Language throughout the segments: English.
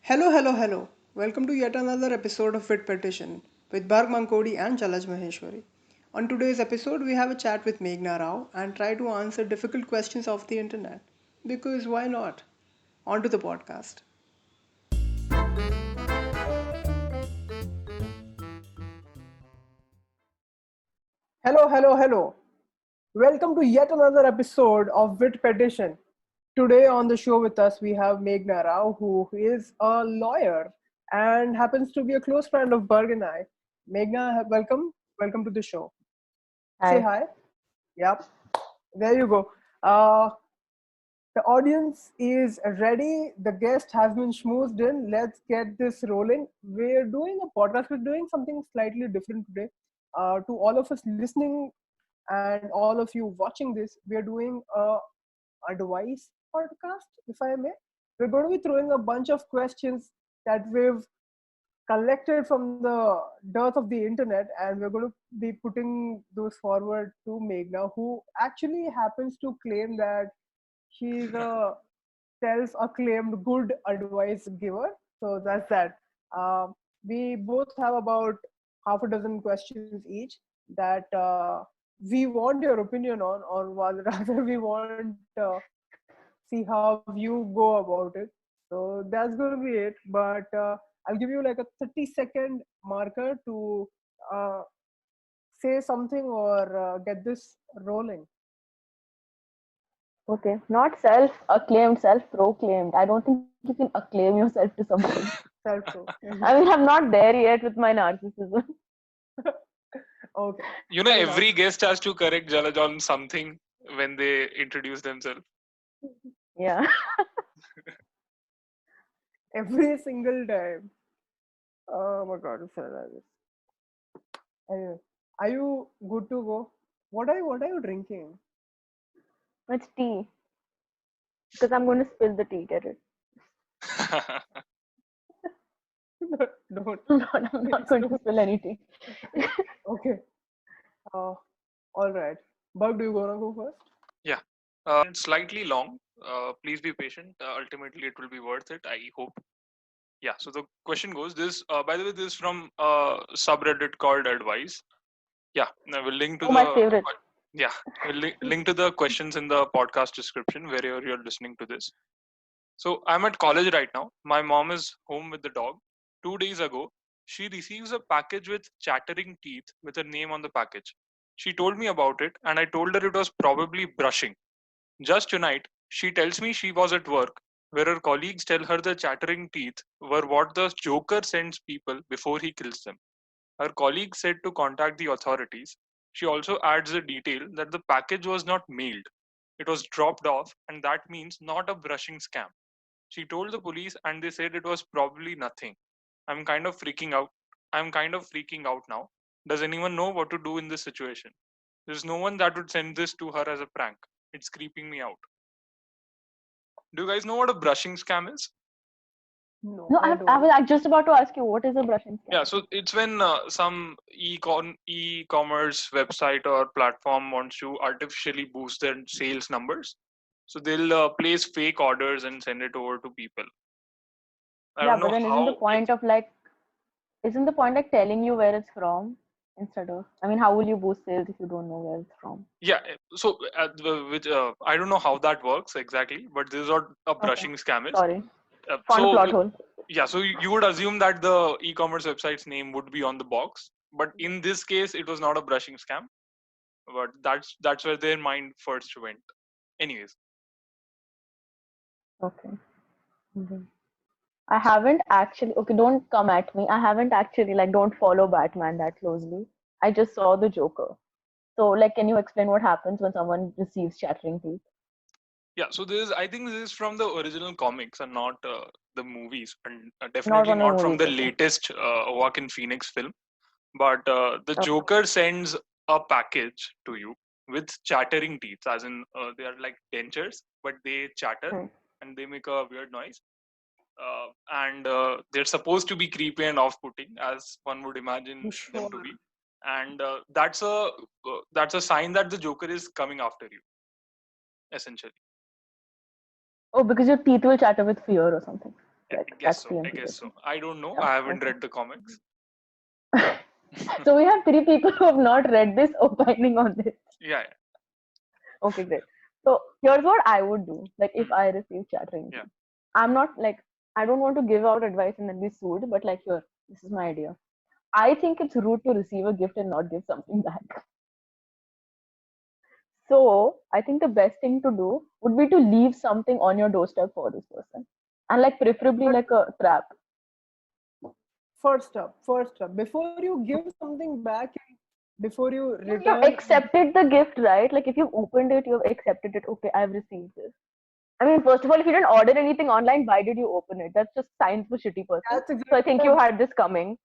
Hello, hello, hello. Welcome to yet another episode of Fit Petition with Bharg Mankodi and Jalaj Maheshwari. On today's episode, we have a chat with Meghna Rao and try to answer difficult questions of the internet. Because why not? On to the podcast. Hello, hello, hello. Welcome to yet another episode of Wit Petition. Today on the show with us, we have Meghna Rao, who is a lawyer and happens to be a close friend of Berg and I. Meghna, welcome. Welcome to the show. Say Hi. hi. Yep. There you go. Uh, the audience is ready. The guest has been schmoozed in. Let's get this rolling. We're doing a podcast. We're doing something slightly different today. To all of us listening and all of you watching this, we're doing a advice podcast, if I may. We're going to be throwing a bunch of questions that we've collected from the dearth of the internet, and we're going to be putting those forward to Meghna, who actually happens to claim that she's a self-acclaimed good advice giver. So that's that. We both have about half a dozen questions each that we want your opinion on, or rather, we want see how you go about it. So that's going to be it. But I'll give you like a 30-second marker to uh, say something or get this rolling. Okay. Not self-acclaimed, self-proclaimed. I don't think you can acclaim yourself to something. Self-pro. I mean, I'm not there yet with my narcissism. Okay. Fair enough. Every guest has to correct Jalaj on something when they introduce themselves. Yeah. Every single time. Oh my god, it's hilarious. Anyway, are you good to go? What are you drinking? It's tea. Because I'm going to spill the tea, get it? Don't. I'm not going to spill any tea. Okay. All right. Bug, do you wanna go first? Yeah. It's slightly long. Please be patient. Ultimately, it will be worth it, I hope. Yeah. So the question goes this, by the way, this is from a subreddit called Advice. Yeah. I will link to Oh, my favorite. yeah. We'll link to the questions in the podcast description wherever you're listening to this. So I'm at college right now. My mom is home with the dog. 2 days ago, she receives a package with chattering teeth with a name on the package. She told me about it, and I told her it was probably brushing. Just tonight, she tells me she was at work, where her colleagues tell her the chattering teeth were what the Joker sends people before he kills them. Her colleague said to contact the authorities. She also adds the detail that the package was not mailed. It was dropped off, and that means not a brushing scam. She told the police and they said it was probably nothing. I'm kind of freaking out. I'm kind of freaking out now. Does anyone know what to do in this situation? There's no one that would send this to her as a prank. It's creeping me out. Do you guys know what a brushing scam is? No, No, I I don't. was just about to ask you, what is a brushing Yeah, scam? so it's when some e-commerce website or platform wants to artificially boost their sales numbers. So they'll place fake orders and send it over to people. I Yeah, don't but know then how. isn't the point like telling you where it's from instead of, I mean, how will you boost sales if you don't know where it's from? Yeah, so I don't know how that works exactly, but this is what a Okay. brushing scam is. Sorry. Uh, Found a so plot uh, hole. yeah, so you would assume that the e-commerce website's name would be on the box, but in this case, it was not a brushing scam. But that's where their mind first went. Anyways, Okay. Mhm. I haven't actually, okay, don't come at me. I haven't actually, like, don't follow Batman that closely. I just saw the Joker. So, like, can you explain what happens when someone receives chattering teeth? yeah, so I think this is from the original comics and not the movies, and Not definitely on the not from movies, the okay. latest Joaquin Phoenix film. But the Okay. Joker sends a package to you with chattering teeth, as in they are like dentures, but they chatter Hmm. and they make a weird noise. And they're supposed to be creepy and off-putting, as one would imagine them to Sure. be. And that's a sign that the Joker is coming after you, essentially. Oh, because your teeth will chatter with fear or something. Like I guess that's so. the I guess so. implication. I don't know. Yeah, I haven't okay. read the comics. So we have 3 people who have not read this opining on this. Yeah. Okay, great. So here's what I would do. Like if Hmm. I receive chattering, Yeah. I'm not like I don't want to give out advice and then be sued, but like here, this is my idea. I think it's rude to receive a gift and not give something back. So I think the best thing to do would be to leave something on your doorstep for this person, and like preferably But like a trap. first up, before you give something back, before you You've return, accepted the gift, right? Like if you've opened it, you've accepted it. Okay, I've received this. I mean, first of all, if you didn't order anything online, why did you open it? That's just signs for shitty person. that's So I exactly think you had this coming.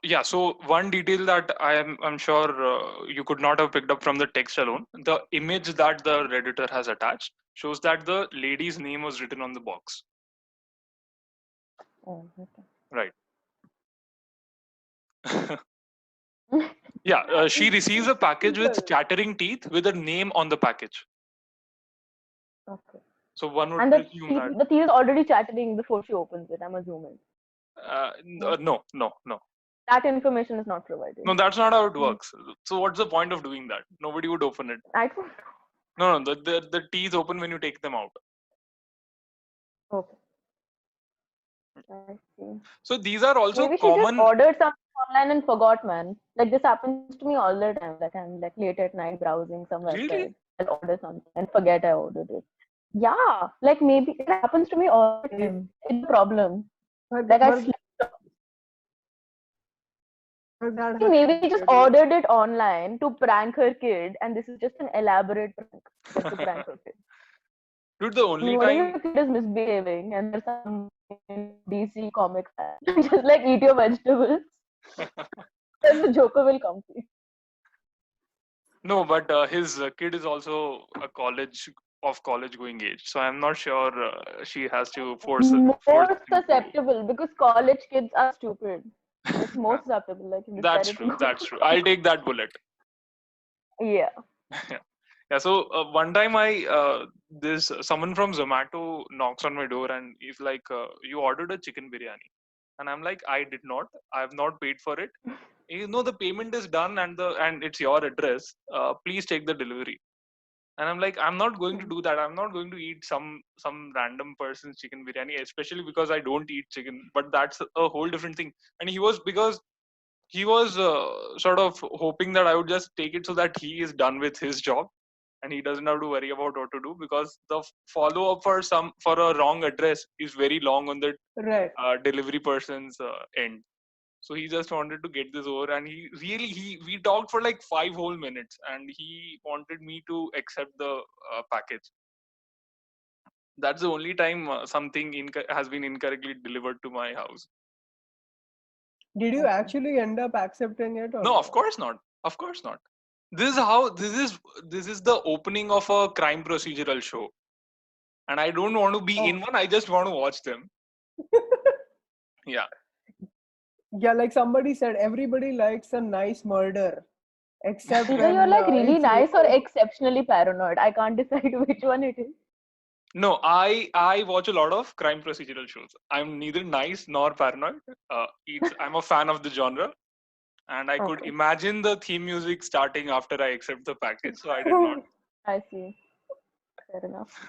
Yeah. So one detail that I'm sure you could not have picked up from the text alone, the image that the Redditor has attached shows that the lady's name was written on the box. Oh, okay. Right. Yeah. She receives a package with simple. chattering teeth with a name on the package. Okay. So one would And presume that. the tea is already chattering before she opens it, I'm assuming. No. That information is not provided. No, that's not how it works. So what's the point of doing that? Nobody would open it. I don't. No. The teeth open when you take them out. Okay. I see. So these are also Maybe she just common. ordered something online and forgot, man. Like this happens to me all the time. Like I'm like late at night browsing some Really? website. I'll order something and forget I ordered it. Yeah, like maybe it happens to me all the time. It's a problem. But, Like I but, sleep. but that Maybe happens she just everywhere. ordered it online to prank her kid, and this is just an elaborate prank just to prank her kid. Dude, the I only mean, what if time. your kid is misbehaving and there's some DC comic fan? Just like eat your vegetables, then the Joker will come to you. No, but his kid is also a college going age, so I'm not sure she has to force him More to. susceptible because college kids are stupid. Like more susceptible. Like if That's decided to true. go. That's true. I'll take that bullet. Yeah. Yeah. So one time this someone from Zomato knocks on my door and he's like, "You ordered a chicken biryani," and I'm like, "I did not. I have not paid for it. You know the payment is done and it's your address. Please take the delivery." And I'm like, I'm not going to do that. I'm not going to eat some random person's chicken biryani, especially because I don't eat chicken. But that's a whole different thing. And he was sort of hoping that I would just take it so that he is done with his job and he doesn't have to worry about what to do, because the follow up for a wrong address is very long on the Right. delivery person's end. So he just wanted to get this over, and he we talked for like 5 whole minutes, and he wanted me to accept the package. That's the only time something has been incorrectly delivered to my house. Did you actually end up accepting it or No, of no? course not. Of course not. This is the opening of a crime procedural show, and I don't want to be Oh. in one. I just want to watch them. Yeah. Yeah, like somebody said, everybody likes a nice murder, except Either you're when like really it's nice or you. exceptionally paranoid. I can't decide which one it is. No, I watch a lot of crime procedural shows. I'm neither nice nor paranoid. I'm a fan of the genre, and I could Okay. imagine the theme music starting after I accept the package, so I did not. I see. Fair enough.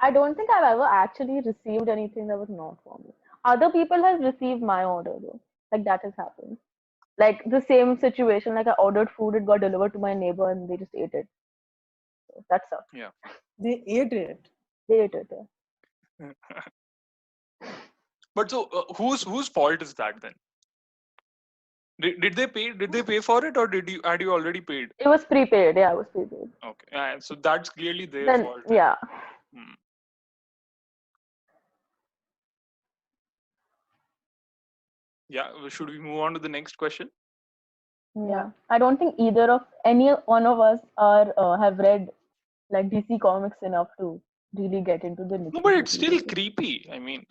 I don't think I've ever actually received anything that was not for me. Other people have received my order though. Like that has happened. Like the same situation. Like I ordered food, it got delivered to my neighbor, and they just ate it. So that sucks. Yeah. They ate it. They ate it. Yeah. But so, whose fault is that then? Did they pay? Did they pay for it, or had you already paid? It was prepaid. Yeah, it was prepaid. Okay, so that's clearly their Then fault. yeah. Hmm. Yeah. Should we move on to the next question? Yeah, I don't think either of any one of us are have read like DC comics enough to really get into the No, but it's nitty-gritty. still creepy. I mean,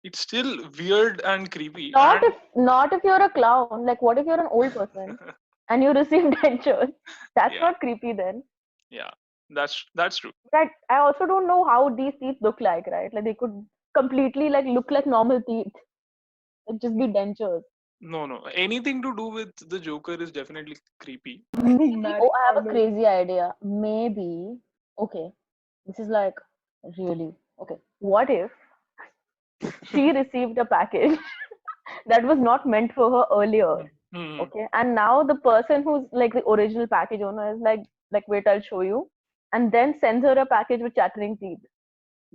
it's still weird and creepy. Not if you're a clown. Like, what if you're an old person and you receive dentures? That's Yeah. not creepy then. Yeah. That's true. That I also don't know how these teeth look like, right? Like they could completely like look like normal teeth. It'd just be dentures. No. Anything to do with the Joker is definitely creepy. Maybe, Marie oh, I have a Kondo. crazy idea. Maybe, okay, this is like really okay. What if she received a package that was not meant for her earlier? Hmm. Okay, and now the person who's like the original package owner is like, wait, I'll show you, and then sends her a package with chattering teeth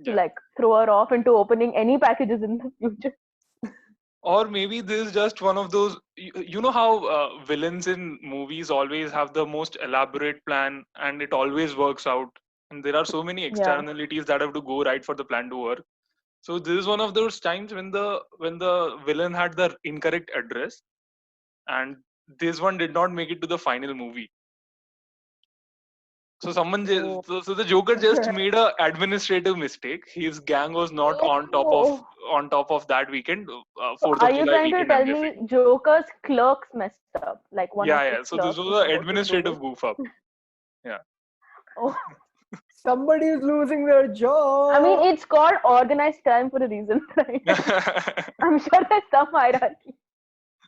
to Yeah. like throw her off into opening any packages in the future. Or maybe this is just one of those. You know how villains in movies always have the most elaborate plan, and it always works out. And there are so many Yeah. externalities that have to go right for the plan to work. So this is one of those times when the villain had the incorrect address, and this one did not make it to the final movie. So Oh. so the Joker just made a administrative mistake. His gang was not Oh. on top of that weekend, So 4th are of you July trying to weekend. tell I'm guessing. me Joker's clerks messed up? Like one of his Yeah. So this clerks was was an supposed to do administrative it? goof up. Yeah. Oh, Somebody is losing their job. I mean, it's called organized crime for a reason, right? I'm sure there's some hierarchy.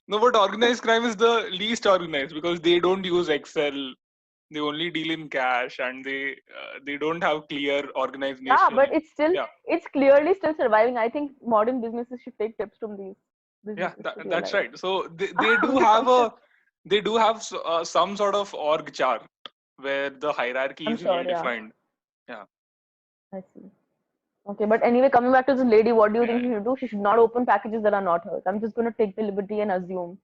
No, but organized crime is the least organized because they don't use Excel. They only deal in cash, and they don't have clear Yeah, organization. but Yeah. it's clearly still surviving. I think modern businesses should take tips from these Yeah, businesses to be that's alive. right. So they do have some sort of org chart where the hierarchy I'm is well sure, yeah. defined. Yeah. I see. Okay, but anyway, coming back to this lady, what do you think Yeah. she should do? She should not open packages that are not hers. I'm just going to take the liberty and assume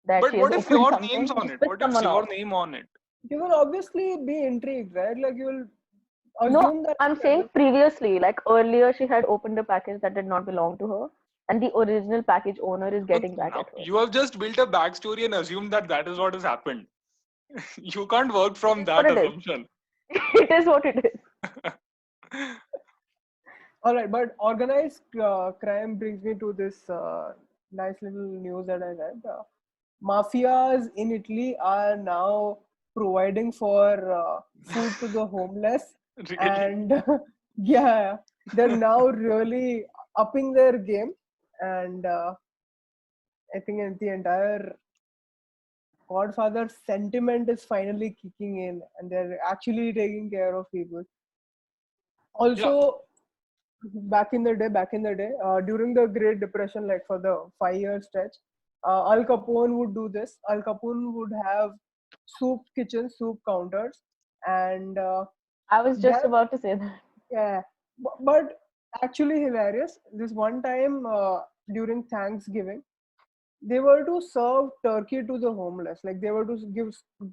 that But she has what if opened your something name's to on just it? piss What if someone your off. name on it? You will obviously be intrigued, right? Like you'll No, assume that. I'm saying previously, like earlier, she had opened a package that did not belong to her, and the original package owner is So getting back now at her. you have just built a backstory and assumed that that is what has happened. You can't work It from is what that it is. assumption. It is what it is. All right, but organized crime brings me to this nice little news that I read. Mafias in Italy are now providing for food to the homeless, Really? and yeah, they're now really upping their game, and I think the entire Godfather sentiment is finally kicking in, and they're actually taking care of people. Yeah. Also, back in the day, during the Great Depression, like for the 5 year stretch, Al Capone would do this. Al Capone would have soup kitchens, soup counters, and I was just that, about to say that. yeah, but actually hilarious. This one time during Thanksgiving, they were to serve turkey to the homeless. Like they were to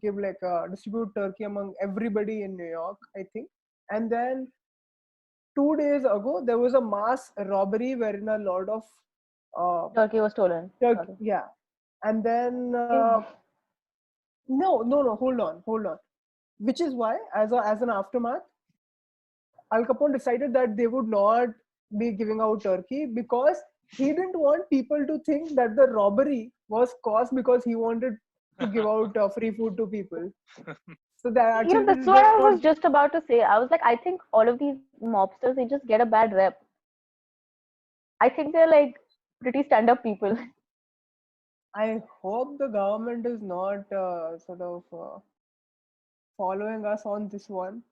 give like distribute turkey among everybody in New York, I think. And then 2 days ago, there was a mass robbery wherein a lot of Turkey was stolen. turkey, Sorry. yeah. And then Okay. no, hold on. Which is why, as an aftermath, Al Capone decided that they would not be giving out turkey because he didn't want people to think that the robbery was caused because he wanted to give out free food to people. So that That's actually what does I not. was just about to say. I was like, I think all of these mobsters, they just get a bad rep. I think they're like pretty stand-up people. I hope the government is not sort of following us on this one.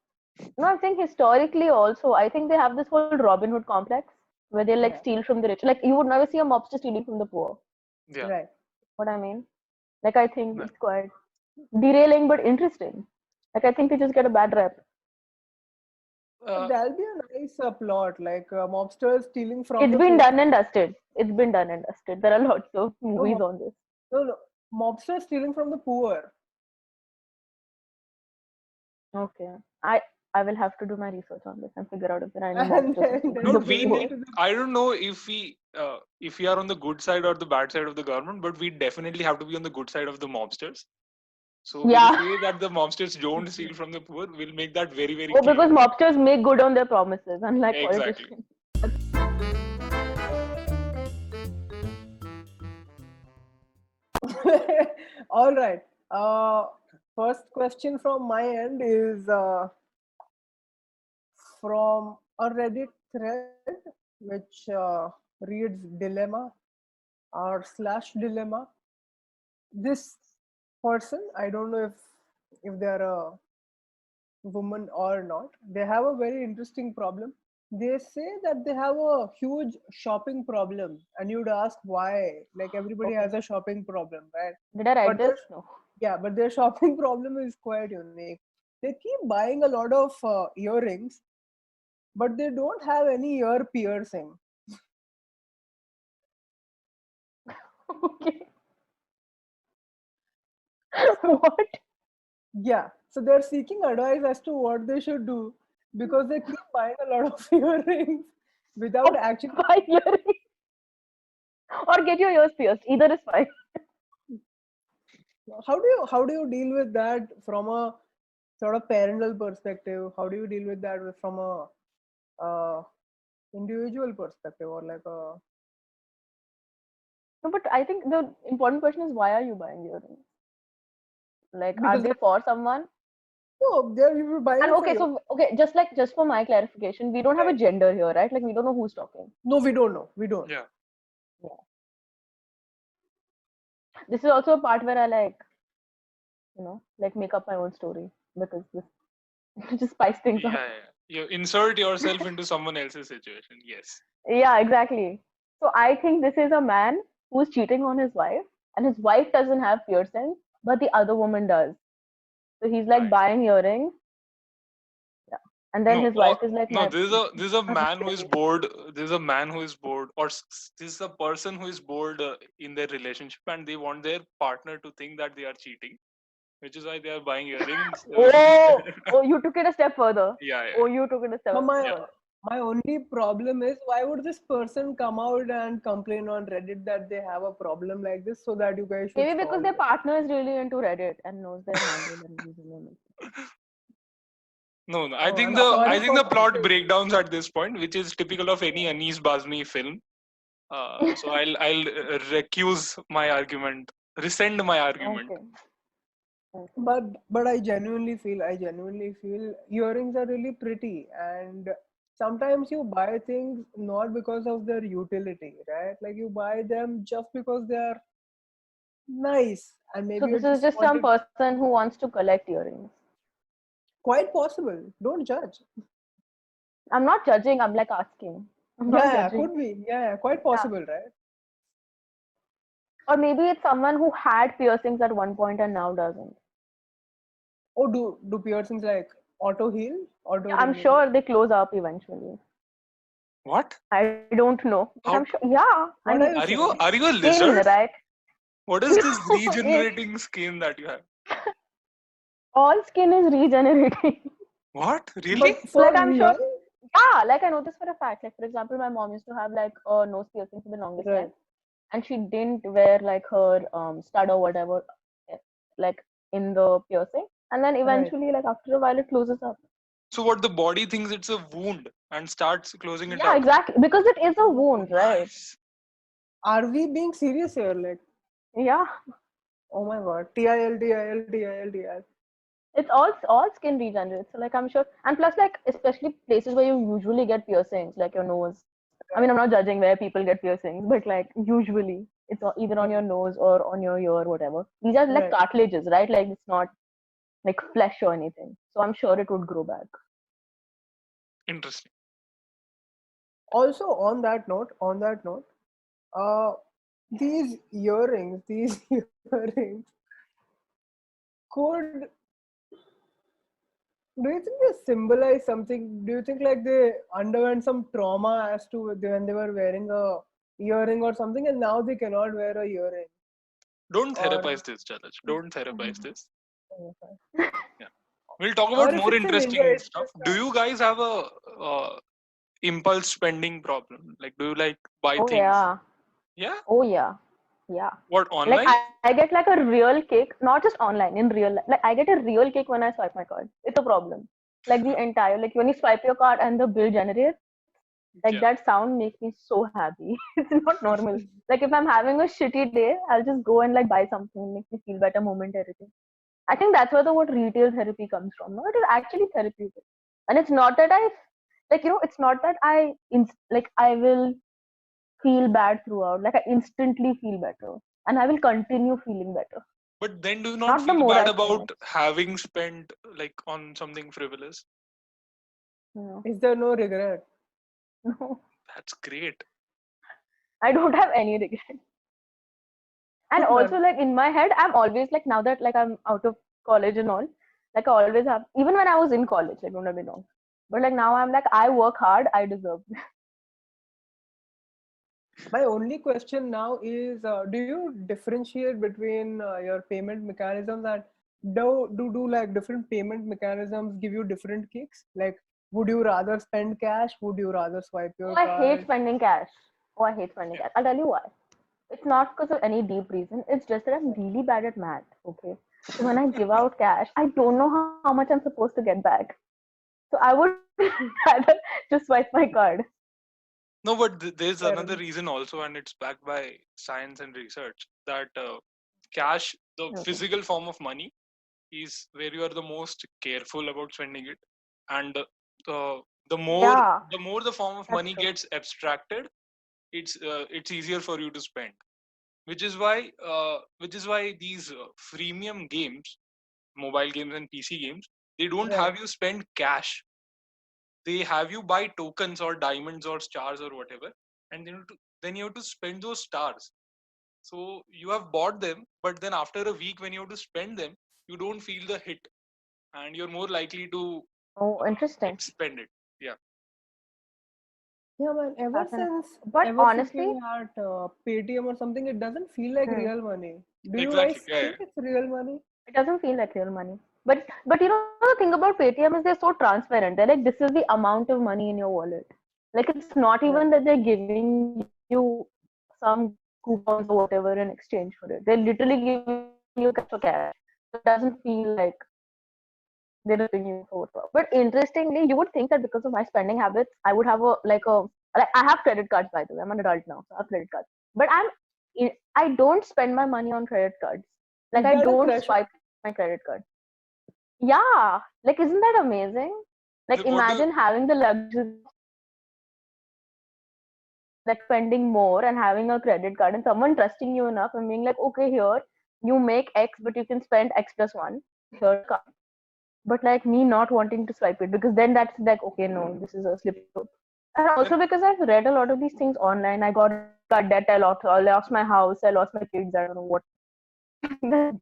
No, I'm saying historically also, I think they have this whole Robin Hood complex where they like Yeah, steal from the rich. Like you would never see a mobster stealing from the poor. Yeah. right. What I mean? Like I think Yeah. it's quite derailing but interesting. Like I think they just get a bad rep. Uh, That'll be a nice plot, like mobsters stealing from It's the been poor. done and dusted. It's been done and dusted. There are lots of No, movies on this. no, mobsters stealing from the poor. Okay. I will have to do my research on this and figure out if there are any And mobsters who steal from then the Dude, we bring poor. it need. to the. I don't know if we are on the good side or the bad side of the government, but we definitely have to be on the good side of the mobsters. So we'll Yeah. say that the mobsters don't steal from the poor. We'll make that very, very Oh, clear. because mobsters make good on their promises, unlike Exactly. politicians. All right. First question from my end is from a Reddit thread which reads dilemma r/ dilemma. This person, I don't know if they're a woman or not, they have a very interesting problem. They say that they have a huge shopping problem, and you'd ask why. Like everybody Okay. has a shopping problem, right? Did I write But this? No. yeah, but their shopping problem is quite unique. They keep buying a lot of earrings, but they don't have any ear piercing. Okay. What? Yeah, so they're seeking advice as to what they should do because they keep buying a lot of earrings without actually. Buy earrings. Or get your ears pierced. Either is fine. How do you deal with that from a sort of parental perspective? How do you deal with that from a individual perspective or like a? No, but I think the important question is why are you buying earrings? Like, are Because they for someone? no, they're you buying And it for okay, you. so okay, just for my clarification, we don't have a Right. gender here, right? Like, we don't know who's talking. No, we don't know. We don't. Yeah. This is also a part where I like, like make up my own story because this just spice things Yeah, up. yeah. You insert yourself into someone else's situation. Yes. Yeah, exactly. So I think this is a man who's cheating on his wife, and his wife doesn't have piercings, but the other woman does. So he's like Right. buying earrings, and then No, his wife is like, no. my This is a man who is bored. This is a man who is bored, or this is a person who is bored in their relationship, and they want their partner to think that they are cheating, which is why they are buying earrings. oh, you took it a step further. Yeah, yeah. Oh, you took it a step But further. my only problem is why would this person come out and complain on Reddit that they have a problem like this so that you guys should Maybe because solve their it? partner is really into Reddit and knows their handle and username. No, no. Oh, I'm I sorry think for the plot confusing. breakdowns at this point, which is typical of any Anis Bazmi film. So I'll recuse my argument, rescind my argument. Okay. But I genuinely feel earrings are really pretty, and sometimes you buy things not because of their utility, right? Like you buy them just because they are nice, and So maybe you this is just just some wanted. person who wants to collect earrings. Quite possible. Don't judge. I'm not judging. I'm like asking. I'm not Yeah, judging. could be. Yeah, quite Yeah. possible, right? Or maybe it's someone who had piercings at one point and now doesn't. Oh, do piercings like auto heal? Auto Yeah, I'm remove? sure they close up eventually. What? I don't know. But How- I'm sure. Yeah. What I are mean, you saying? Are you a skin, lizard? right? What is this No, regenerating skin that you have? all skin is regenerating. What? Really? But for Like, I'm real, sure. Yeah, like I know this for a fact. Like, for example, my mom used to have like a nose piercing for the longest right? time, and she didn't wear like her stud or whatever, eh, like in the piercing. And then Right. eventually, like after a while, it closes up. So what the body thinks it's a wound and starts closing it Yeah, up. exactly. Because it is a Oh, wound, right? nice. Are we being serious here? Like, Yeah. oh my god, TIL, TIL, TIL, TIL. It's all skin regenerates. So like I'm sure, and plus like especially places where you usually get piercings, like your nose. I mean, I'm not judging where people get piercings, but like usually it's either on your nose or on your ear, whatever. These are like Right. cartilages, right? Like it's not like flesh or anything. So I'm sure it would grow back. Interesting. Also, on that note, uh, these earrings, could. Do you think they symbolize something? Do you think like they underwent some trauma as to when they were wearing a earring or something, and now they cannot wear a earring? Don't Or therapize this, Jalaj. Don't therapize this. or Yeah. We'll talk if about it's more in India, interesting it's stuff. just Do you guys have a impulse spending problem? Like, do you like buy Oh things? yeah. Yeah. Oh yeah. Yeah. What, Like online? I get like a real kick, not just online, in real life. Like I get a real kick when I swipe my card. It's a problem. Like the entire, like when you swipe your card and the bill generates, like Yeah. that sound makes me so happy. It's not normal. Like if I'm having a shitty day, I'll just go and like buy something, make me feel better momentarily. I think that's where the word retail therapy comes from. No, it is actually therapeutic. And it's not that I like, it's not that I will feel bad throughout. Like, I instantly feel better, and I will continue feeling better. But then do you not Not the feel more bad I spend about it. having spent like on something frivolous? No, Is there no regret? no, That's great. I don't have any regret. And Good also, man. like, in my head, I'm always like, now that like I'm out of college and all, like, I always have, even when I was in college, like, don't get me wrong, but like now I'm like, I work hard, I deserve it. My only question now is, do you differentiate between your payment mechanisms, and do like different payment mechanisms give you different kicks? Like, would you rather spend cash? Would you rather swipe Oh, your I hate card? spending cash. Oh, I hate spending Yeah. cash. I'll tell you why. It's not because of any deep reason. It's just that I'm really bad at math. Okay. So when I give out cash, I don't know how much I'm supposed to get back. So I would rather just swipe my card. No, but there's Fair another enough. reason also, and it's backed by science and research that cash, the Okay. physical form of money, is where you are the most careful about spending it, and uh, the more Yeah, the more the form of that's money true. gets abstracted, it's easier for you to spend. Which is why these freemium games, mobile games and PC games, they don't Right. have you spend cash. They have you buy tokens or diamonds or stars or whatever, and then you have to spend those stars. So you have bought them, but then after a week when you have to spend them, you don't feel the hit, and you're more likely to Oh, interesting. expend it. Yeah, Yeah, man. Ever Fascinating. since But ever since honestly, we had Paytm or something, it doesn't feel like hmm, real money. Do you exactly. guys Yeah, yeah. think it's real money? it doesn't feel like real money. But the thing about Paytm is they're so transparent. They're like, this is the amount of money in your wallet. Like, it's not even Right. that they're giving you some coupons or whatever in exchange for it. They're literally giving you cash for cash. So it doesn't feel like they're ripping you for whatever. But interestingly, you would think that because of my spending habits, I would have like I have credit cards, by the way. I'm an adult now, so I have credit cards. But I don't spend my money on credit cards. Like, Is I that a don't threshold? swipe my credit card. Yeah, like, isn't that amazing? Like, Like, what do imagine having the luxury of like spending more and having a credit card and someone trusting you enough and being like, okay, here you make X, but you can spend X plus one. Here's the card. But like me not wanting to swipe it because then that's like, okay, no, this is a slippery slope. And also and because I've read a lot of these things online. I got debt, I lost my house, I lost my kids, I don't know what. The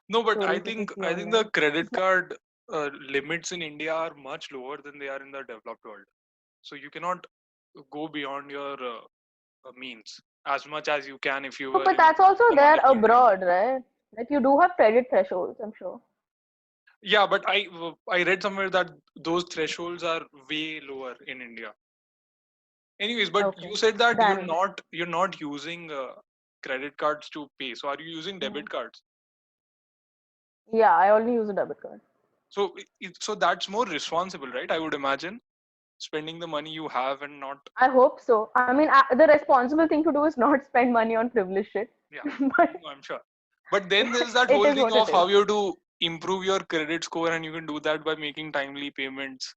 no, but I stories that you think see I think the online. credit It's like, card limits in India are much lower than they are in the developed world. So you cannot go beyond your means as much as you can if you no, were but in that's also some there other country. abroad, right? Like, you do have credit thresholds, I'm sure. Yeah, but I read somewhere that those thresholds are way lower in India. Anyways, but Okay. you said that you're Then, not using credit cards to pay. So are you using mhm. debit cards? Yeah, I only use a debit card. So so that's more responsible, right? I would imagine spending the money you have and not. I hope so. I mean, the responsible thing to do is not spend money on frivolous shit. Yeah, But no, I'm sure. But then there's that it whole is thing what it of is. how you have to improve your credit score, and you can do that by making timely payments.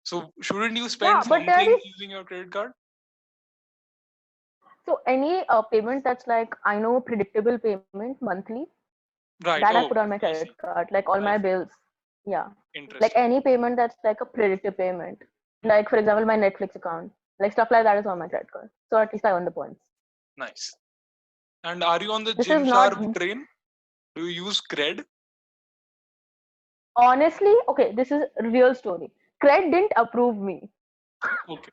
So shouldn't you Yeah, spend but there are something these. using your credit card? So any payment that's like, I know, predictable payment monthly, Right. that I Oh, put on my I credit see. card, like all I my see. bills. Yeah, like Interesting. any payment that's like a predictive payment, Hmm. like for example my Netflix account, like stuff like that is on my credit card. So at least I earn the points. Nice. And are you on the This is Gymsharp not train? Do you use Cred? honestly okay. This is a real story. Cred didn't approve me. Okay,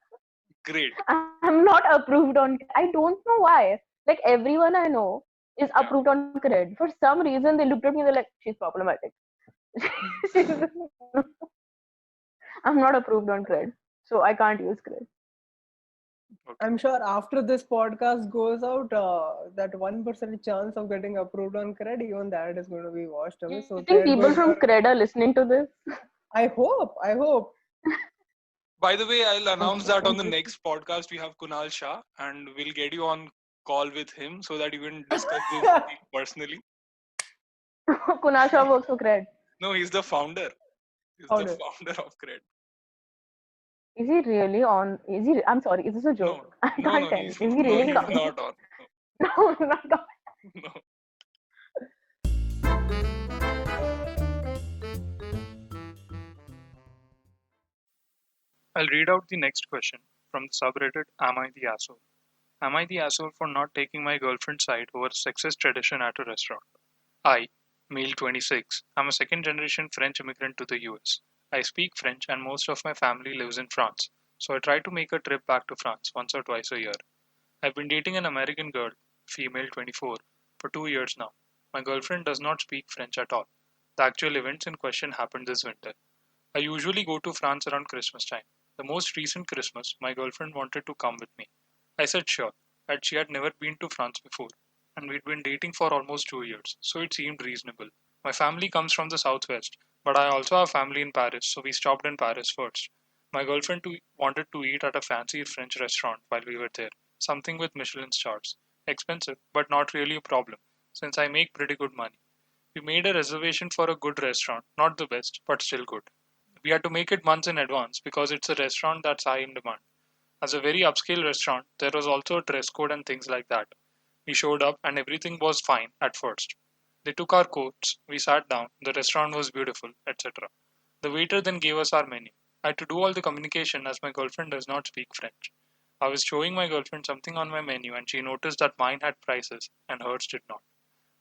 great. I'm not approved on. I don't know why. Like everyone I know is Yeah. approved on credit. For some reason, they looked at me. They're like, "She's problematic." She's- I'm not approved on credit, so I can't use credit. Okay. I'm sure after this podcast goes out, that 1% chance of getting approved on credit, even that is going to be washed away. You So think there people goes from your. credit are listening to this? I hope. I hope. By the way, I'll announce Okay, that on the interesting. next podcast we have Kunal Shah, and we'll get you on call with him so that you can discuss this thing personally. Kunal Shah works for credit. No, he's the founder. He's the Order. founder of Cred. Is he really on? Is he? I'm sorry. Is this a No, joke? I no, can't no, tell. he's Is he no, really he's coming? not on. No, not coming. No, no. I'll read out the next question from the subreddit Am I the Asshole? Am I the asshole for not taking my girlfriend's side over a sexist tradition at a restaurant? I, male 26, am a second generation French immigrant to the US. I speak French and most of my family lives in France, so I try to make a trip back to France once or twice a year. I've been dating an American girl, female 24, for 2 years now. My girlfriend does not speak French at all. The actual events in question happened this winter. I usually go to France around Christmas time. The most recent Christmas, my girlfriend wanted to come with me. I said sure, as she had never been to France before, and we'd been dating for almost 2 years, so it seemed reasonable. My family comes from the southwest, but I also have family in Paris, so we stopped in Paris first. My girlfriend wanted to eat at a fancy French restaurant while we were there, something with Michelin stars. Expensive, but not really a problem, since I make pretty good money. We made a reservation for a good restaurant, not the best, but still good. We had to make it months in advance because it's a restaurant that's high in demand. As a very upscale restaurant, there was also a dress code and things like that. We showed up and everything was fine at first. They took our coats, we sat down, the restaurant was beautiful, etc. The waiter then gave us our menu. I had to do all the communication as my girlfriend does not speak French. I was showing my girlfriend something on my menu and she noticed that mine had prices and hers did not.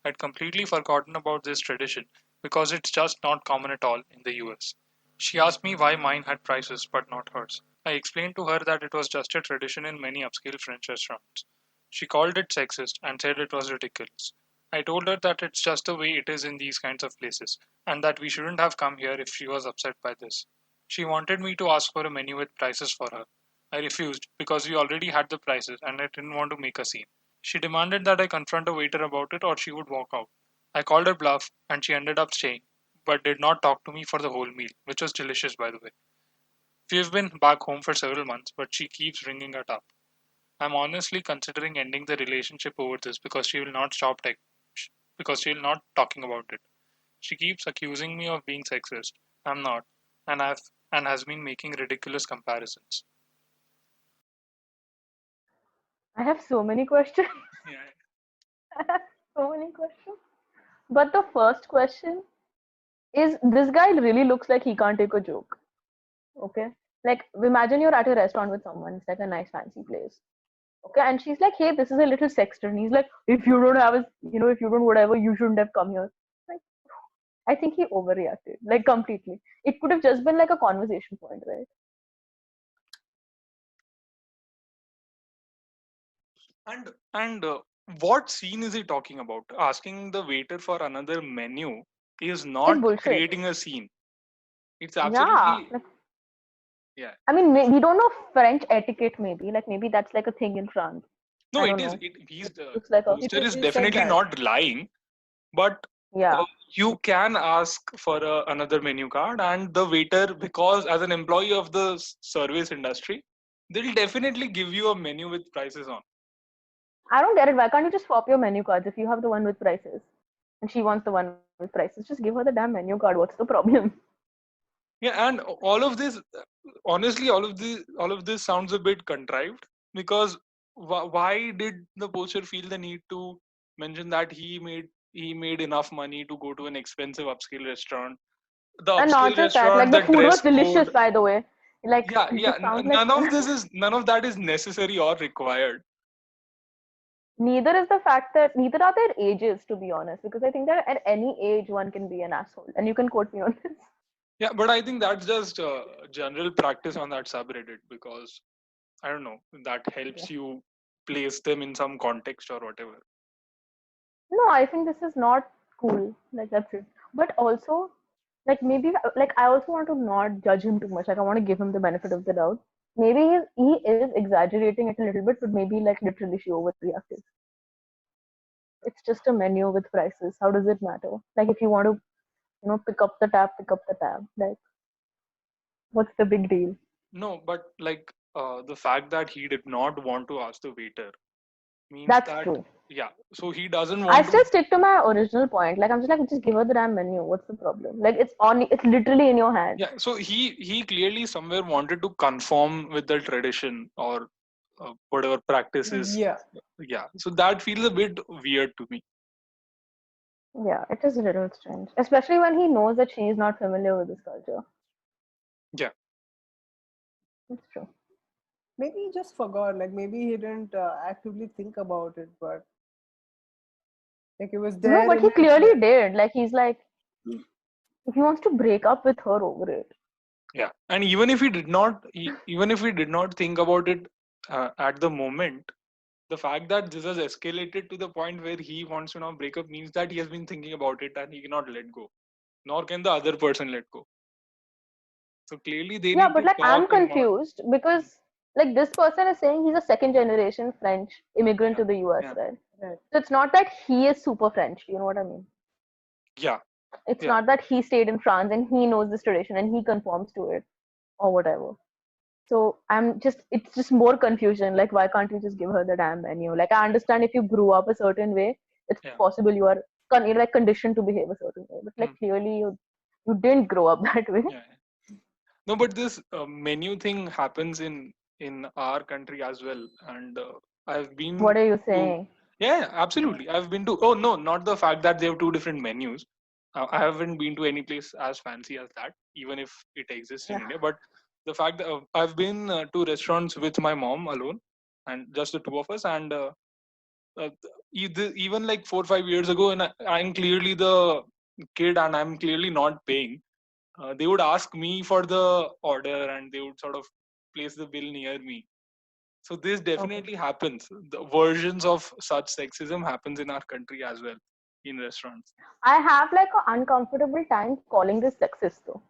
I'd completely forgotten about this tradition because it's just not common at all in the US. She asked me why mine had prices but not hers. I explained to her that it was just a tradition in many upscale French restaurants. She called it sexist and said it was ridiculous. I told her that it's just the way it is in these kinds of places and that we shouldn't have come here if she was upset by this. She wanted me to ask for a menu with prices for her. I refused because we already had the prices and I didn't want to make a scene. She demanded that I confront a waiter about it or she would walk out. I called her bluff and she ended up staying, but did not talk to me for the whole meal, which was delicious by the way. We've been back home for several months, but she keeps ringing it up. I'm honestly considering ending the relationship over this because she will not because she will not talking about it. She keeps accusing me of being sexist. I'm not, and I've and has been making ridiculous comparisons. I have so many questions. Yeah. I have so many questions. But the first question is, this guy really looks like he can't take a joke. Okay. Like, imagine you're at a restaurant with someone, it's like a nice fancy place. Okay. And she's like, hey, this is a little sexter. And he's like, if you don't have a, if you don't whatever, you shouldn't have come here. Like, I think he overreacted, like completely. It could have just been like a conversation point, right? And what scene is he talking about? Asking the waiter for another menu is It's not bullshit. creating a scene. It's Yeah. absolutely Like, yeah. I mean, we don't know French etiquette, maybe. Like, maybe that's like a thing in France. No, I it don't is. know. He's the Looks like a, poster is He said definitely that. not lying, but yeah. you can ask for another menu card, and the waiter, because as an employee of the service industry, they'll definitely give you a menu with prices on. I don't get it. Why can't you just swap your menu cards if you have the one with prices and she wants the one with prices? Just give her the damn menu card. What's the problem? Yeah, and all of this, honestly, all of this sounds a bit contrived because why did the poacher feel the need to mention that he made enough money to go to an expensive upscale restaurant? The And not upscale just that, like restaurant, the the food was dress delicious, code. by the way. Like Yeah, yeah. this sounds like None of that is necessary or required. neither is the fact that neither are their ages, to be honest, because I think that at any age one can be an asshole, and you can quote me on this. Yeah, but I think that's just general practice on that subreddit because I don't know, that Yeah. helps you place them in some context or whatever. No, I think this is not cool. Like that's it. But also, like maybe like I also want to not judge him too much. Like I want to give him the benefit of the doubt. Maybe he is exaggerating it a little bit, but maybe like literally she overreacted. It's just a menu with prices. How does it matter? Like if you want to, pick up the tab, pick up the tab. Like what's the big deal? No, but like the fact that he did not want to ask the waiter means That's that, true. yeah. So he doesn't I want to. still stick to my original point. Like I'm just like, just give her the damn menu. What's the problem? Like it's literally in your hand. Yeah. So he clearly somewhere wanted to conform with the tradition or whatever practices. Yeah. Yeah. So that feels a bit weird to me. Yeah, it is a little strange, especially when he knows that she is not familiar with this culture. Yeah. It's true. Maybe he just forgot. Like maybe he didn't actively think about it, but like it was No, there but in he his clearly did. Like he's like he wants to break up with her over it. Yeah. And even if he did not, even if he did not think about it at the moment, the fact that this has escalated to the point where he wants to now break up means that he has been thinking about it and he cannot let go, nor can the other person let go. So clearly they Yeah, need but to like talk I'm and not. confused because like this person is saying he's a second generation French immigrant Yeah. to the US, Yeah. right? Right. So it's not that he is super French. You know what I mean? Yeah. It's Yeah. not that he stayed in France and he knows this tradition and he conforms to it or whatever. So it's just more confusion. Like, why can't you just give her the damn menu? Like, I understand if you grew up a certain way, it's Yeah. possible you're like conditioned to behave a certain way. But like, Hmm. clearly you didn't grow up that way. Yeah. No, but this menu thing happens in our country as well, and I've been What are you to. saying? Yeah, absolutely. I've been to. Oh no, not the fact that they have two different menus. I haven't been to any place as fancy as that, even if it exists in Yeah. India. But the fact that I've been to restaurants with my mom alone, and just the two of us, and uh, even like 4 or 5 years ago, and I'm clearly the kid, and I'm clearly not paying. They would ask me for the order, and they would sort of place the bill near me. So this Okay. definitely happens. The versions of such sexism happens in our country as well in restaurants. I have like an uncomfortable time calling this sexist though.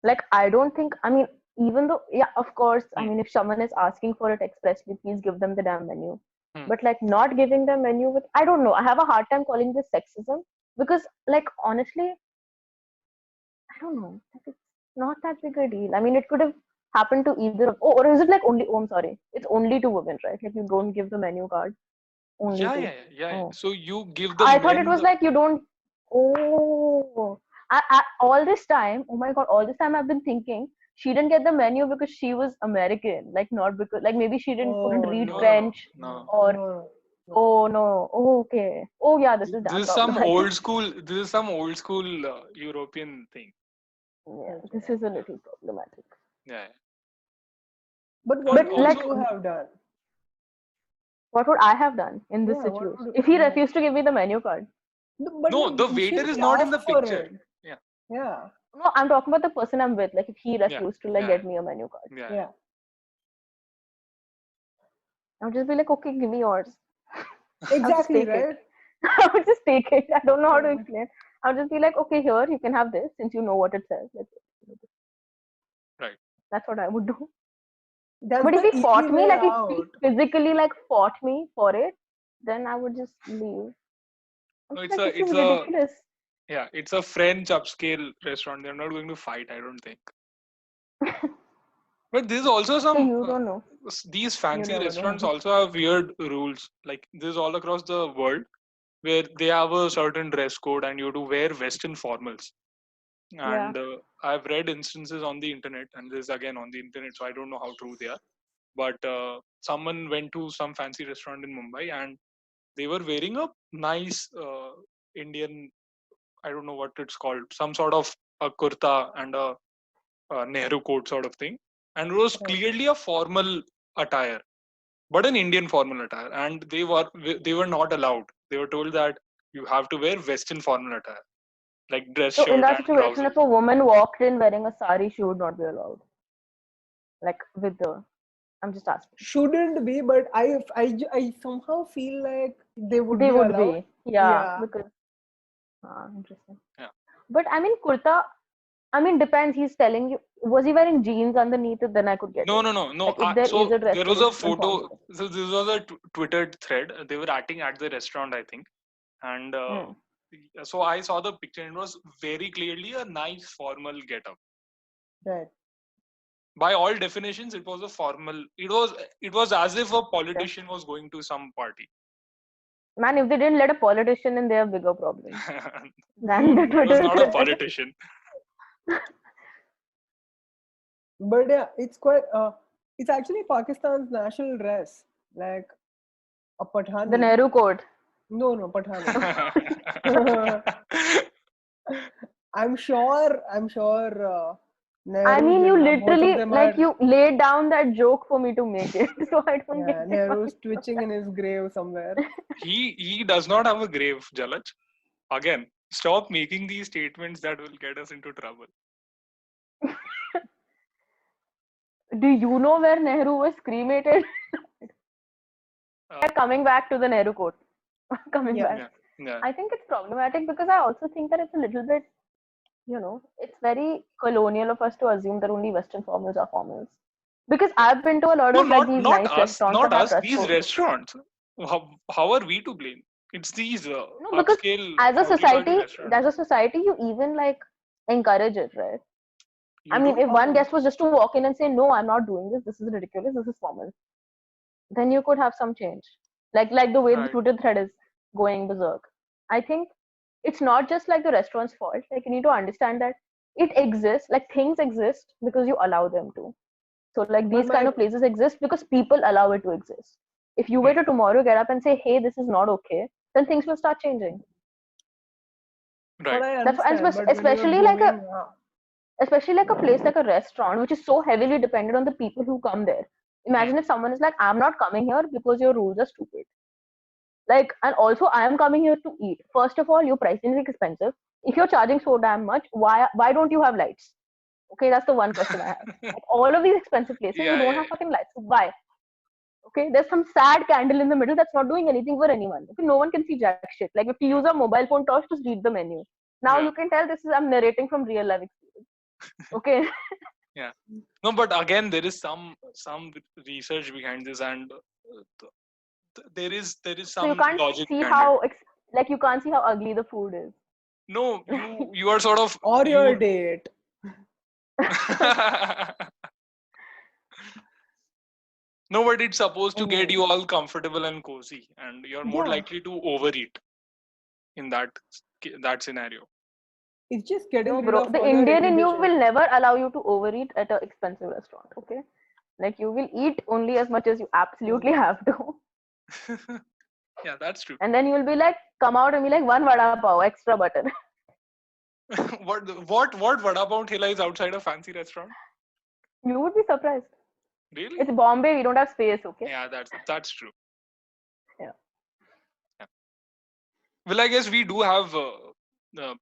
Like, I don't think, I mean, even though, yeah, of course, I Hmm. mean, if someone is asking for it expressly, please give them the damn menu. Hmm. But like, not giving them menu with, I don't know, I have a hard time calling this sexism because, like, honestly, I don't know, like, it's not that big a deal. I mean, it could have happened to either of, oh, or is it like only, oh, I'm sorry, it's only to women, right? Like, you don't give the menu card, only Yeah, to, yeah, yeah, yeah, yeah. oh. So you give the I thought it men was the. like you don't. Oh, all this time, oh my god, all this time I've been thinking she didn't get the menu because she was American, like not because like maybe she didn't couldn't Oh read No, no, no, no, French no, no. or no, no. oh no, oh, okay, oh yeah, this is damn This is some problematic. old school. This is some old school European thing. Yeah, Right, this right. is a little problematic. Yeah, But what and But would like, also, you have done? what would I have done in this Yeah, what situation would? if he Yeah. refused to give me the menu card? But no, the she waiter is not in asked the for picture. it. Yeah, Yeah, No, I'm talking about the person I'm with. Like, if he yeah, refused to like yeah, get me a menu card, yeah, yeah. I would just be like, okay, give me yours. I'll just Exactly, take it. right? I would just take it. I don't know how to Yeah. explain. I would just be like, okay, here you can have this since you know what it says. right. That's what I would do. That's But if the he easy fought me, way like if he out. physically like fought me for it, then I would just leave. I'm No, just it's like, a, this is it's a, ridiculous. yeah, it's a French upscale restaurant. They're not going to fight, I don't think. But there's also So some you don't know. these You fancy never restaurants know. also have weird rules. Like this all across the world where they have a certain dress code and you have to wear Western formals. Yeah. And I've read instances on the internet, and this is again on the internet, so I don't know how true they are. But someone went to some fancy restaurant in Mumbai and they were wearing a nice Indian, I don't know what it's called, some sort of a kurta and a Nehru coat sort of thing. And it was Right. clearly a formal attire, but an Indian formal attire. And they were not allowed. They were told that you have to wear Western formal attire, like dress So in shirt that and situation, if trousers. a woman walked in wearing a sari, she would not be allowed. Like with the, I'm just asking. Shouldn't be, but I somehow feel like they would They be would allowed. be, yeah, Yeah. because interesting. Yeah. But I mean, kurta. I mean, depends. He's telling you, was he wearing jeans underneath it? Then I could get No, it. no, no, no. Like, if there is So a dress there code, was you a should conform photo. to it. So this was a Twitter thread. They were acting at the restaurant, I think, and Hmm. so I saw the picture. And it was very clearly a nice formal getup. Right. By all definitions, it was a formal. It was as if a Okay. politician was going to some party. Man, if they didn't let a politician in, they have bigger problems than the He was Twitter not a thread. politician. But yeah, it's quite. It's actually Pakistan's national dress, like a The Pathani. Nehru Code. No, Pathani. I'm sure. I Nehru's mean, you and both of literally, them like, are. you laid down that joke for me to make it. So I don't Yeah, get it. Why Nehru's you twitching in his grave somewhere. He does not have a grave, Jalaj. Again, stop making these statements that will get us into trouble. Do you know where Nehru was cremated? Coming back to the Nehru Code. Coming Yeah. back. Yeah. I think it's problematic because I also think that it's a little bit, it's very colonial of us to assume that only Western formals are formals. Because I've been to a lot No, of like not these not nice us, restaurants not that have us. dress These codes. restaurants. How are we to blame? It's these No, because upscale as a rowdy party restaurants. society, you even like encourage it, right? I You mean, do? if one guest was just to walk in and say, "No, I'm not doing this. This is ridiculous. This is formal," then you could have some change. Like the way the Right. Twitter thread is going berserk. I think it's not just like the restaurant's fault. Like you need to understand that it exists. Like things exist because you allow them to. So like But these kind my of places exist because people allow it to exist. If you were to tomorrow get up and say, "Hey, this is not okay," then things will start changing. but Right. I That's why, and understand. But when you're especially like giving, a place like a restaurant, which is so heavily dependent on the people who come there. Imagine if someone is like, "I'm not coming here because your rules are stupid." Like, and also I am coming here to eat. First of all, your pricing is expensive. If you're charging so damn much, why don't you have lights? Okay, that's the one question I have. Like, all of these expensive places, you Yeah, don't yeah, have fucking lights. Why? Okay, there's some sad candle in the middle that's not doing anything for anyone. Okay, no one can see jack shit. Like if you use a mobile phone torch, just read the menu. Now yeah, you can tell this is I'm narrating from real life experience. Okay. yeah. No, but again, there is some research behind this, and there is So you some can't logic see behind it. how like you can't see how ugly the food is. No, you are sort of or your you. date. No, but it's supposed to get Anyway. you all comfortable and cozy, and you're more Yeah, likely to overeat in that scenario. it's just getting No, rid bro. of The all your Indian in you inhibition. will never allow you to overeat at an expensive restaurant. Okay, like you will eat only as much as you absolutely have to, Yeah, that's true. and then you will be like, come out and be like one vada pav, extra butter. What vada pav thela is outside a fancy restaurant? You would be surprised. Really? It's Bombay. We don't have space. Okay. Yeah, that's true. Yeah. Yeah. Well, I guess we do have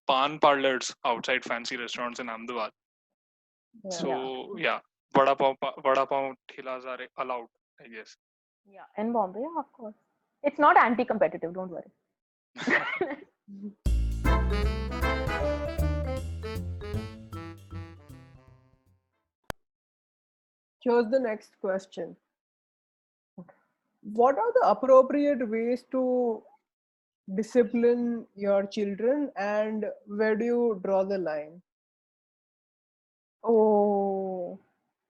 pan parlors outside fancy restaurants in Ahmedabad. Yeah. So yeah, vada pav thelas are allowed, I guess. Yeah. In Bombay, yeah, of course. It's not anti-competitive. Don't worry. Here's the next question. What are the appropriate ways to discipline your children, and where do you draw the line? Oh.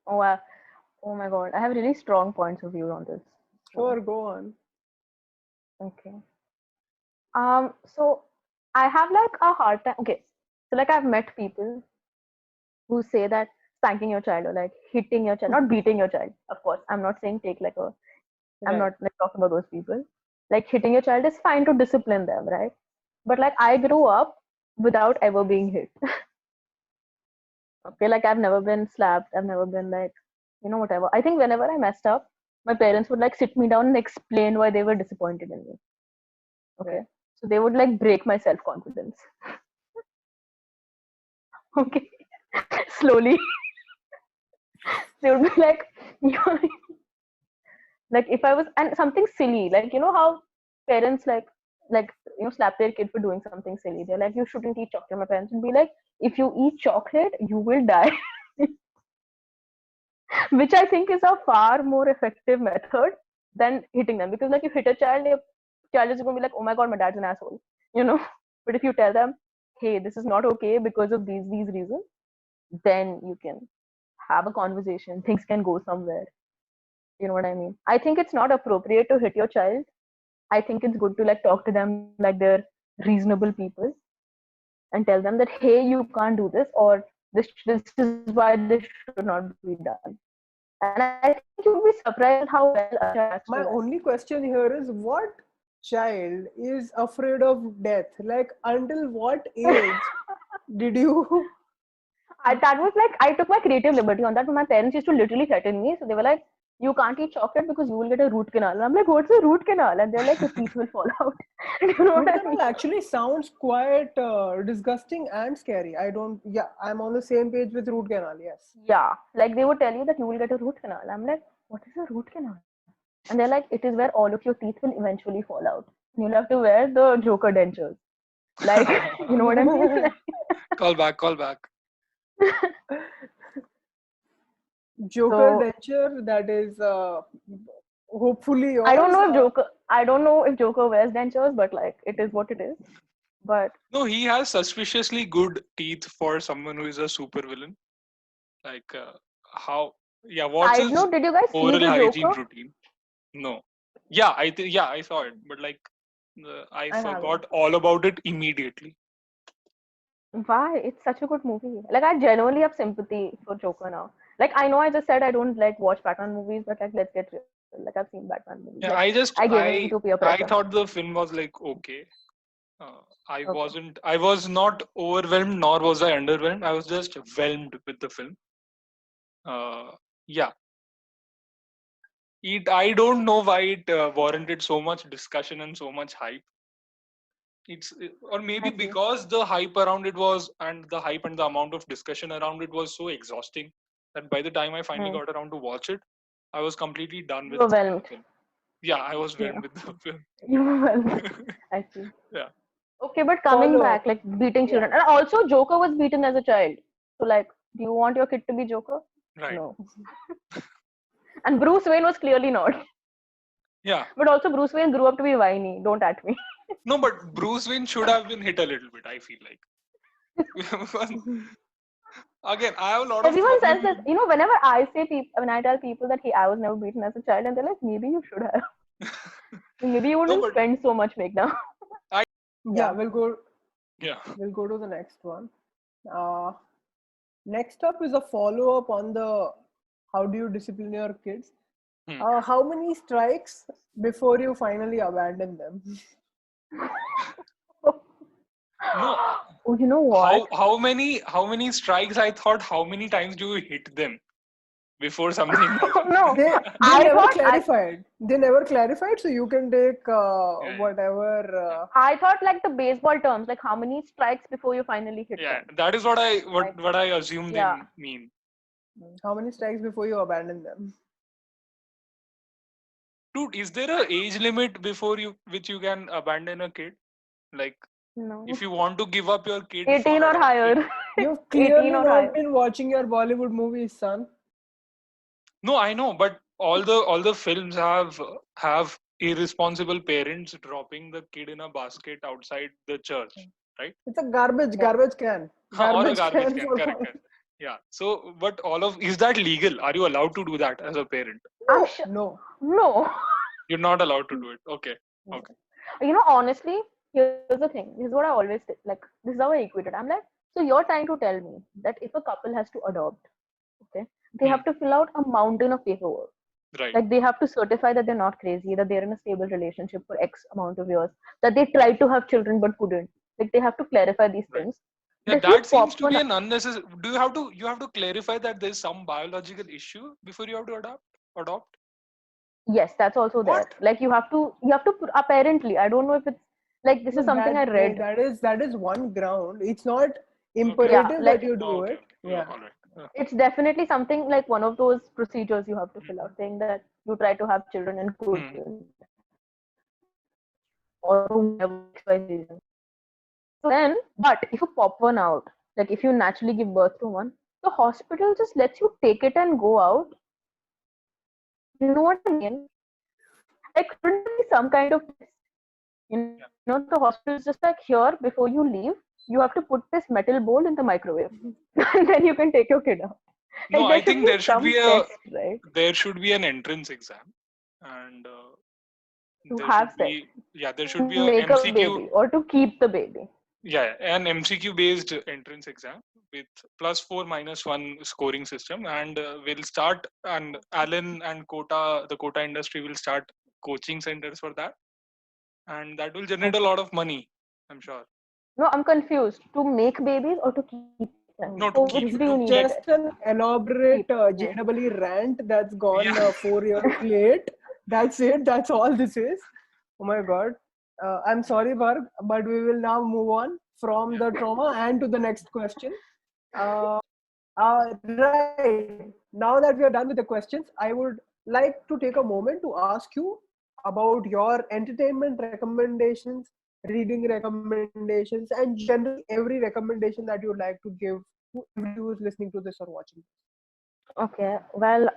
Oh. Oh my God. I have really strong points of view on this. Sure, go on. Okay. So I have like a hard time. Okay. So like I've met people who say that spanking your child or like hitting your child, not beating your child. Of course, I'm not saying take like a. I'm Right. not like talking about those people. Like hitting your child is fine to discipline them, right? But like I grew up without ever being hit. Okay, like I've never been slapped. I've never been like, whatever. I think whenever I messed up, my parents would like sit me down and explain why they were disappointed in me. Okay. Right. So they would like break my self confidence. Okay. Slowly. They would be like, like if I was, and something silly, like how parents like slap their kid for doing something silly. They're like, you shouldn't eat chocolate. My parents would be like, if you eat chocolate, you will die. Which I think is a far more effective method than hitting them, because like you hit a child, your child is going to be like, oh my god, my dad's an asshole, you know. But if you tell them, hey, this is not okay because of these reasons, then you can have a conversation. Things can go somewhere. You know what I mean? I think it's not appropriate to hit your child I think it's good to like talk to them like they're reasonable people and tell them that hey, you can't do this, or this is why this should not be done. And I think you'll be surprised at how well a child reacts to that. My only question here is, what child is afraid of death? Like, until what age did you? That was like, I took my creative liberty on that. But my parents used to literally threaten me. So they were like, you can't eat chocolate because you will get a root canal. And I'm like, what's a root canal? And they're like, your teeth will fall out. Do you know Root what I canal mean? actually sounds quite disgusting and scary. I don't. Yeah, I'm on the same page with root canal. Yes. Yeah. Like they would tell you that you will get a root canal. I'm like, what is a root canal? And they're like, it is where all of your teeth will eventually fall out. And you'll have to wear the Joker dentures. Like, you know what I mean? Like, Call back. Joker So- denture. That is hopefully yours. I don't know if Joker wears dentures, but like it is what it is. But No, he has suspiciously good teeth for someone who is a supervillain. Like what's side his note, did you guys see oral the hygiene Joker? routine? No. Yeah, I saw it, but like I haven't. forgot all about it immediately. Why? It's such a good movie. Like I genuinely have sympathy for Joker now. Like I know I just said I don't like watch Batman movies, but like let's get real. Like I've seen Batman movies. Yeah, Like, I gave him to peer I pressure. thought the film was like okay. Okay. I was not overwhelmed, nor was I underwhelmed. I was just whelmed with the film. Yeah. I don't know why it warranted so much discussion and so much hype. Or maybe I see. because the hype around it was, and the hype and the amount of discussion around it was so exhausting that by the time I finally got around to watch it, I was completely done with the Overwhelmed. film. Yeah, I was Yeah. whelmed with the film. You were whelmed. I see. Yeah. Okay, but coming Follow back, up. like beating children, and also Joker was beaten as a child. So like, do you want your kid to be Joker? Right. No. And Bruce Wayne was clearly not. Yeah. But also Bruce Wayne grew up to be whiny. Don't at me. No, but Bruce Wayne should have been hit a little bit, I feel like. Again, I have a lot of Everyone says problem that, whenever I say when I tell people that hey, I was never beaten as a child, and they're like, maybe you should have. Maybe you wouldn't but- spend so much makeup. Yeah, we'll go. Yeah. We'll go to the next one. Next up is a follow up on the how do you discipline your kids? How many strikes before you finally abandon them? No. Oh, you know what? How many strikes? I thought, how many times do you hit them before something happens? No, They I never thought clarified. They never clarified, so you can take whatever. I thought like the baseball terms, like how many strikes before you finally hit Yeah, them. that is what I assume Yeah. they mean. How many strikes before you abandon them? Dude, is there a age limit before which you can abandon a kid? Like, No. if you want to give up your kid 18 for or adoption- higher. You've clearly 18 or not higher. been watching your Bollywood movies, son. No, I know, but all the films have irresponsible parents dropping the kid in a basket outside the church, right? It's a garbage can. Or a garbage can, for correct. Yeah. So, but is that legal? Are you allowed to do that as a parent? I'm sure. No. No. You're not allowed to do it. Okay. Honestly, here's the thing. This is what I always say. Like, this is how I equate it. I'm like, so you're trying to tell me that if a couple has to adopt, okay, they have to fill out a mountain of paperwork. Right. Like, they have to certify that they're not crazy, that they're in a stable relationship for X amount of years, that they tried to have children but couldn't. Like, they have to clarify these Right. things. Yeah, If you that seems to pop be one an unnecessary. Do you have to clarify that there's some biological issue before you have to adopt? Yes, that's also there. What? Like you have to apparently. I don't know if it's like this is something I read. That is one ground. It's not imperative like- that you do Okay. it. Yeah. All right. It's definitely something like one of those procedures you have to fill out, saying that you try to have children and couldn't, or whatever reason. So then, but if you pop one out, like if you naturally give birth to one, the hospital just lets you take it and go out. You know what I mean? Like, couldn't there be some kind of test? You know, the hospital is just like, here, before you leave, you have to put this metal bowl in the microwave, and then you can take your kid out. No, Like, I think there should some be test, right? there should be an entrance exam, and To there have should sex, be, yeah, there to should be a make a MCQ, baby, or to keep the baby. yeah, an MCQ based entrance exam with +4 -1 scoring system, and we'll start, and Alan and Kota, the Kota industry will start coaching centers for that, and that will generate a lot of money, I'm sure. No, I'm confused. To make babies or to keep them? No, to So keep, which do you to need keep, it? Just an elaborate Keep. Okay. JEE rant that's gone yeah. 4 years late. That's it. That's all this is. Oh my God. I'm sorry, Bharg, but we will now move on from the trauma and to the next question. Right. Now that we are done with the questions, I would like to take a moment to ask you about your entertainment recommendations, reading recommendations, and generally every recommendation that you would like to give to everybody who is listening to this or watching. Okay. Well,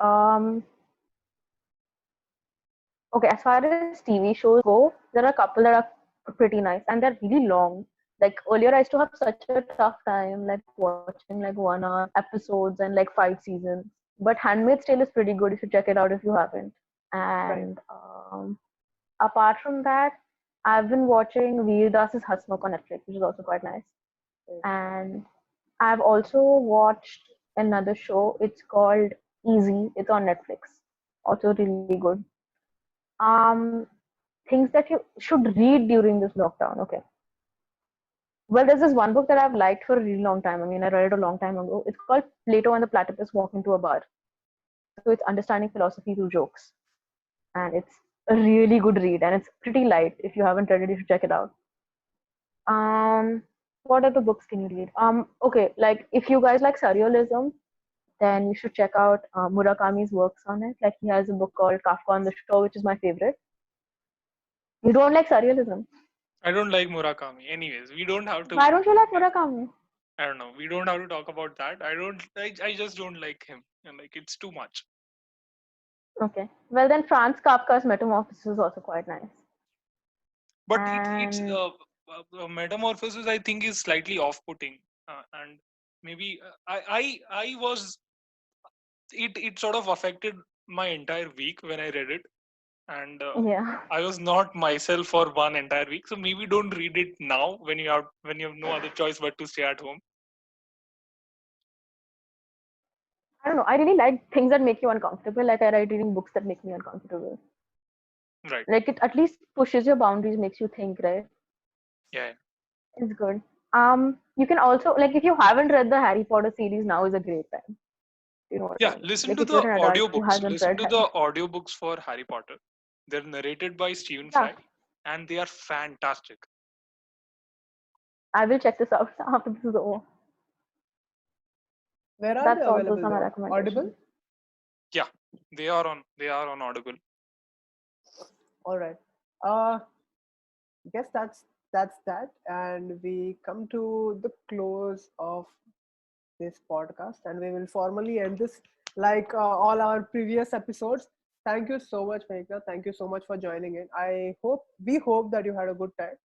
okay, as far as TV shows go, there are a couple that are pretty nice and they're really long. Like earlier, I used to have such a tough time like watching like 1 hour episodes and like 5 seasons. But Handmaid's Tale is pretty good. You should check it out if you haven't. Right. And apart from that, I've been watching Veer Das's Hasmukh on Netflix, which is also quite nice. And I've also watched another show. It's called Easy. It's on Netflix. Also really good. Um, Things that you should read during this lockdown. Okay. Well, there's this one book that I've liked for a really long time. I mean, I read it a long time ago. It's called Plato and the Platypus Walk into a Bar. So it's understanding philosophy through jokes. And it's a really good read. And it's pretty light. If you haven't read it, you should check it out. What other books can you read? Okay, like if you guys like surrealism, then you should check out Murakami's works on it. Like he has a book called Kafka on the Shore, which is my favorite. You don't like surrealism? I don't like Murakami. Anyways, we don't have to. Why don't you like Murakami? I don't know. We don't have to talk about that. I don't. I just don't like him. And like it's too much. Okay. Well, then Franz Kafka's Metamorphosis is also quite nice. But it's And Metamorphosis, I think, is slightly off-putting, and maybe I was, it sort of affected my entire week when I read it, and yeah, I was not myself for one entire week. So maybe don't read it now when you have no other choice but to stay at home. I don't know. I really like things that make you uncomfortable. Like I like reading books that make me uncomfortable. Right. Like it at least pushes your boundaries, makes you think, right? Yeah. It's good. You can also like if you haven't read the Harry Potter series, now is a great time. You know what I Yeah. mean? Listen Like to if the you're an adult who audiobooks. hasn't Listen read to Harry. the audiobooks for Harry Potter. They're narrated by Stephen Yeah, Fry, and they are fantastic. I will check this out after this is over. Where are they That's all. Those available are my though? recommendations. Audible? Yeah, they are on Audible. All right. Guess that's that, and we come to the close of this podcast, and we will formally end this like all our previous episodes. Thank you so much, Meghna. Thank you so much for joining in. We hope that you had a good time,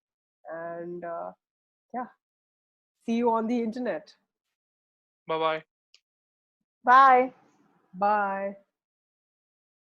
and yeah, see you on the internet. Bye bye. Bye. Bye.